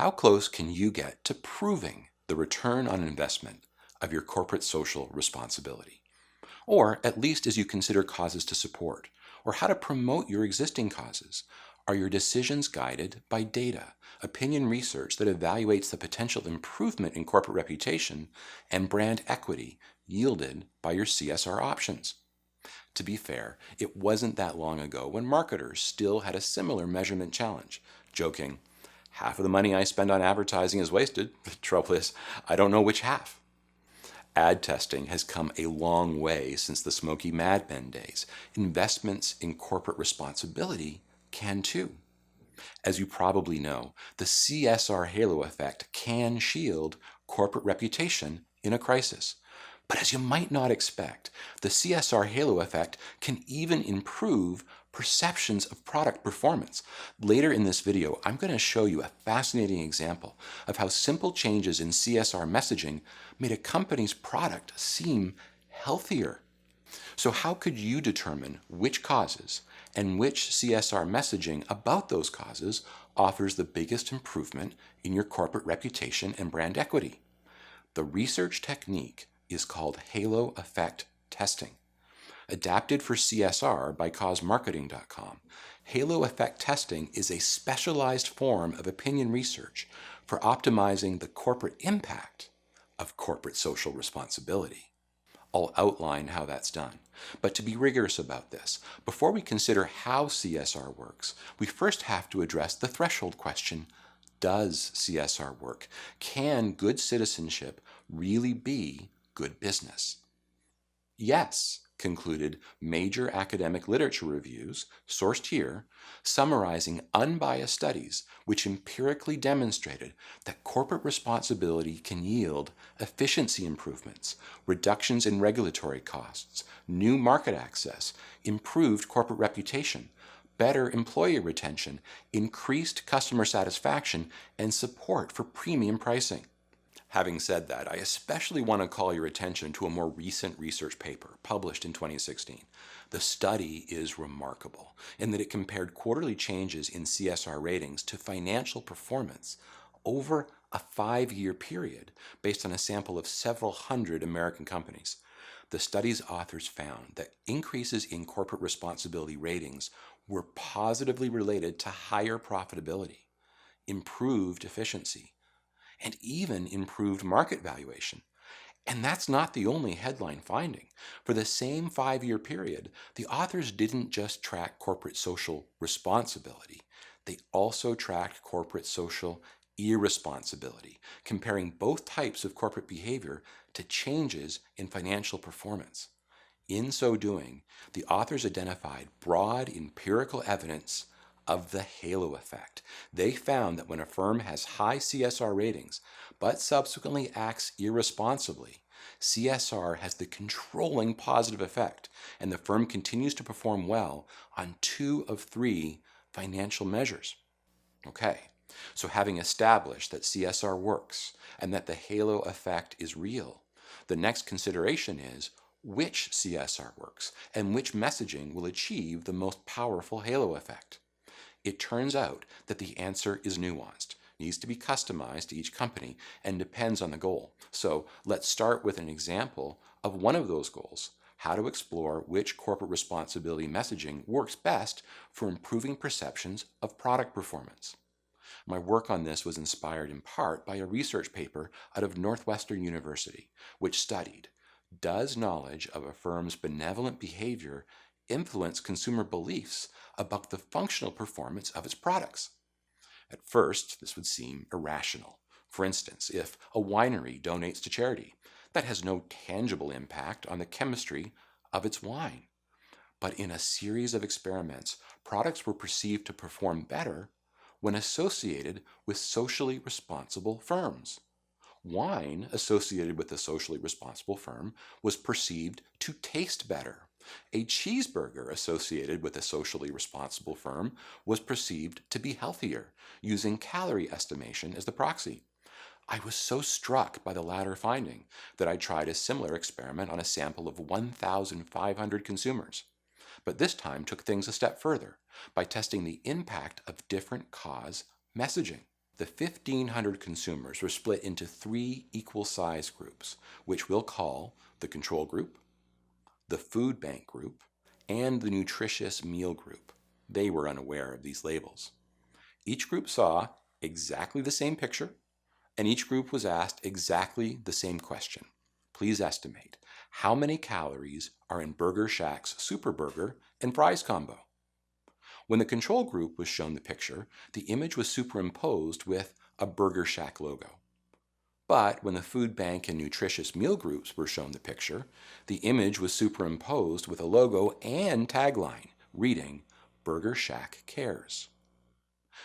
How close can you get to proving the return on investment of your corporate social responsibility? Or at least as you consider causes to support, or how to promote your existing causes, are your decisions guided by data, opinion research that evaluates the potential improvement in corporate reputation and brand equity yielded by your CSR options? To be fair, it wasn't that long ago when marketers still had a similar measurement challenge, joking, "Half of the money I spend on advertising is wasted. The trouble is, I don't know which half." Ad testing has come a long way since the smoky Mad Men days. Investments in corporate responsibility can too. As you probably know, the CSR halo effect can shield corporate reputation in a crisis. But as you might not expect, the CSR halo effect can even improve perceptions of product performance. Later in this video, I'm going to show you a fascinating example of how simple changes in CSR messaging made a company's product seem healthier. So how could you determine which causes and which CSR messaging about those causes offers the biggest improvement in your corporate reputation and brand equity? The research technique is called halo effect testing. Adapted for CSR by causemarketing.com, halo effect testing is a specialized form of opinion research for optimizing the corporate impact of corporate social responsibility. I'll outline how that's done. But to be rigorous about this, before we consider how CSR works, we first have to address the threshold question: does CSR work? Can good citizenship really be good business? Yes, concluded major academic literature reviews, sourced here, summarizing unbiased studies which empirically demonstrated that corporate responsibility can yield efficiency improvements, reductions in regulatory costs, new market access, improved corporate reputation, better employee retention, increased customer satisfaction, and support for premium pricing. Having said that, I especially want to call your attention to a more recent research paper published in 2016. The study is remarkable in that it compared quarterly changes in CSR ratings to financial performance over a 5-year period based on a sample of several hundred American companies. The study's authors found that increases in corporate responsibility ratings were positively related to higher profitability, improved efficiency, and even improved market valuation. And that's not the only headline finding. For the same 5-year period, the authors didn't just track corporate social responsibility, they also tracked corporate social irresponsibility, comparing both types of corporate behavior to changes in financial performance. In so doing, the authors identified broad empirical evidence of the halo effect. They found that when a firm has high CSR ratings, but subsequently acts irresponsibly, CSR has the controlling positive effect, and the firm continues to perform well on 2 of 3 financial measures. Okay, so having established that CSR works and that the halo effect is real, the next consideration is which CSR works and which messaging will achieve the most powerful halo effect. It turns out that the answer is nuanced, needs to be customized to each company, and depends on the goal. So let's start with an example of one of those goals: how to explore which corporate responsibility messaging works best for improving perceptions of product performance. My work on this was inspired in part by a research paper out of Northwestern University, which studied, does knowledge of a firm's benevolent behavior influence consumer beliefs about the functional performance of its products? At first, this would seem irrational. For instance, if a winery donates to charity, that has no tangible impact on the chemistry of its wine. But in a series of experiments, products were perceived to perform better when associated with socially responsible firms. Wine associated with a socially responsible firm was perceived to taste better. A cheeseburger associated with a socially responsible firm was perceived to be healthier, using calorie estimation as the proxy. I was so struck by the latter finding that I tried a similar experiment on a sample of 1,500 consumers, but this time took things a step further by testing the impact of different cause messaging. The 1,500 consumers were split into 3 equal-size groups, which we'll call the control group, the food bank group, and the nutritious meal group. They were unaware of these labels. Each group saw exactly the same picture, and each group was asked exactly the same question. Please estimate how many calories are in Burger Shack's Super Burger and Fries combo. When the control group was shown the picture, the image was superimposed with a Burger Shack logo. But when the food bank and nutritious meal groups were shown the picture, the image was superimposed with a logo and tagline reading, Burger Shack Cares.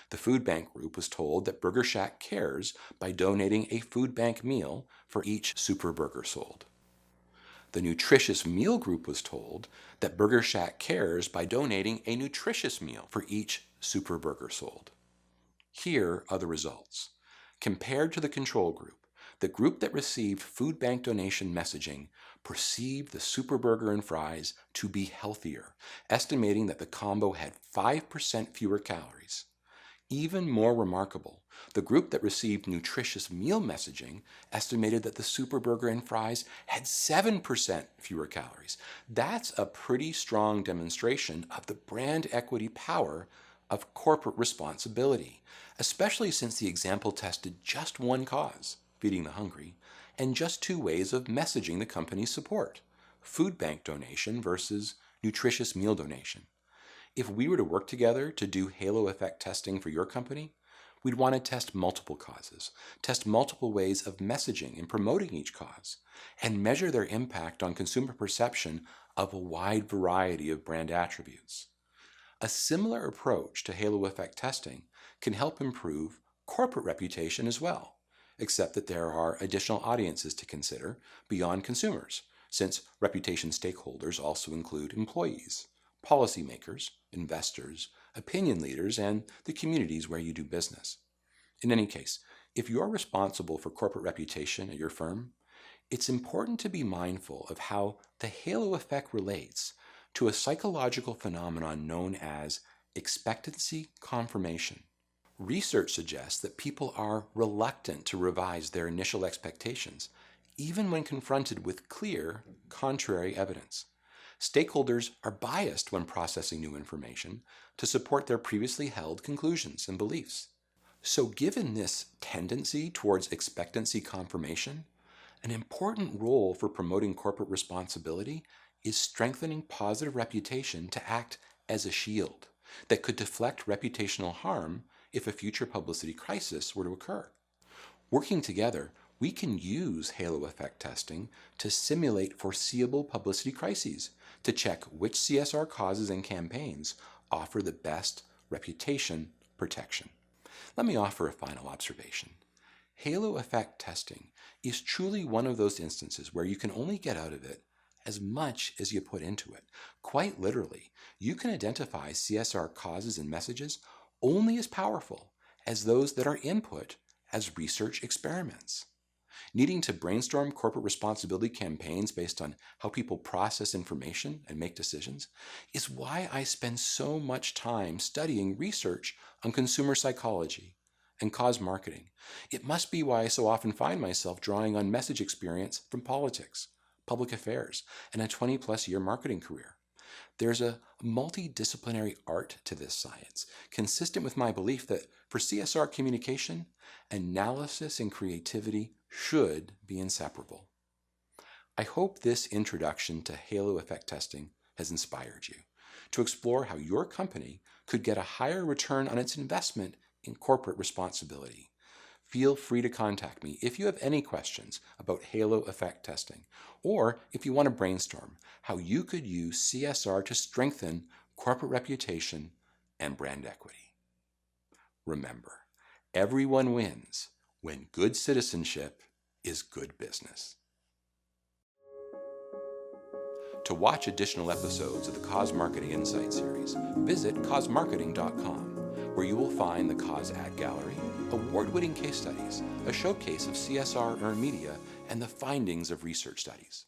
The food bank group was told that Burger Shack cares by donating a food bank meal for each Super Burger sold. The nutritious meal group was told that Burger Shack cares by donating a nutritious meal for each Super Burger sold. Here are the results. Compared to the control group, the group that received food bank donation messaging perceived the Super Burger and Fries to be healthier, estimating that the combo had 5% fewer calories. Even more remarkable, the group that received nutritious meal messaging estimated that the Super Burger and Fries had 7% fewer calories. That's a pretty strong demonstration of the brand equity power of corporate responsibility, especially since the example tested just one cause, feeding the hungry, and just 2 ways of messaging the company's support, food bank donation versus nutritious meal donation. If we were to work together to do halo effect testing for your company, we'd want to test multiple causes, test multiple ways of messaging and promoting each cause, and measure their impact on consumer perception of a wide variety of brand attributes. A similar approach to halo effect testing can help improve corporate reputation as well, except that there are additional audiences to consider beyond consumers, since reputation stakeholders also include employees, policymakers, investors, opinion leaders, and the communities where you do business. In any case, if you're responsible for corporate reputation at your firm, it's important to be mindful of how the halo effect relates to a psychological phenomenon known as expectancy confirmation. Research suggests that people are reluctant to revise their initial expectations, even when confronted with clear, contrary evidence. Stakeholders are biased when processing new information to support their previously held conclusions and beliefs. So given this tendency towards expectancy confirmation, an important role for promoting corporate responsibility is strengthening positive reputation to act as a shield that could deflect reputational harm if a future publicity crisis were to occur. Working together, we can use halo effect testing to simulate foreseeable publicity crises to check which CSR causes and campaigns offer the best reputation protection. Let me offer a final observation. Halo effect testing is truly one of those instances where you can only get out of it as much as you put into it. Quite literally, you can identify CSR causes and messages only as powerful as those that are input as research experiments. Needing to brainstorm corporate responsibility campaigns based on how people process information and make decisions is why I spend so much time studying research on consumer psychology and cause marketing. It must be why I so often find myself drawing on message experience from politics, public affairs, and a 20-plus year marketing career. There's a multidisciplinary art to this science, consistent with my belief that for CSR communication, analysis and creativity should be inseparable. I hope this introduction to halo effect testing has inspired you to explore how your company could get a higher return on its investment in corporate responsibility. Feel free to contact me if you have any questions about halo effect testing, or if you want to brainstorm how you could use CSR to strengthen corporate reputation and brand equity. Remember, everyone wins when good citizenship is good business. To watch additional episodes of the Cause Marketing Insight series, visit causemarketing.com, where you will find the Cause Ad Gallery, award-winning case studies, a showcase of CSR earned media, and the findings of research studies.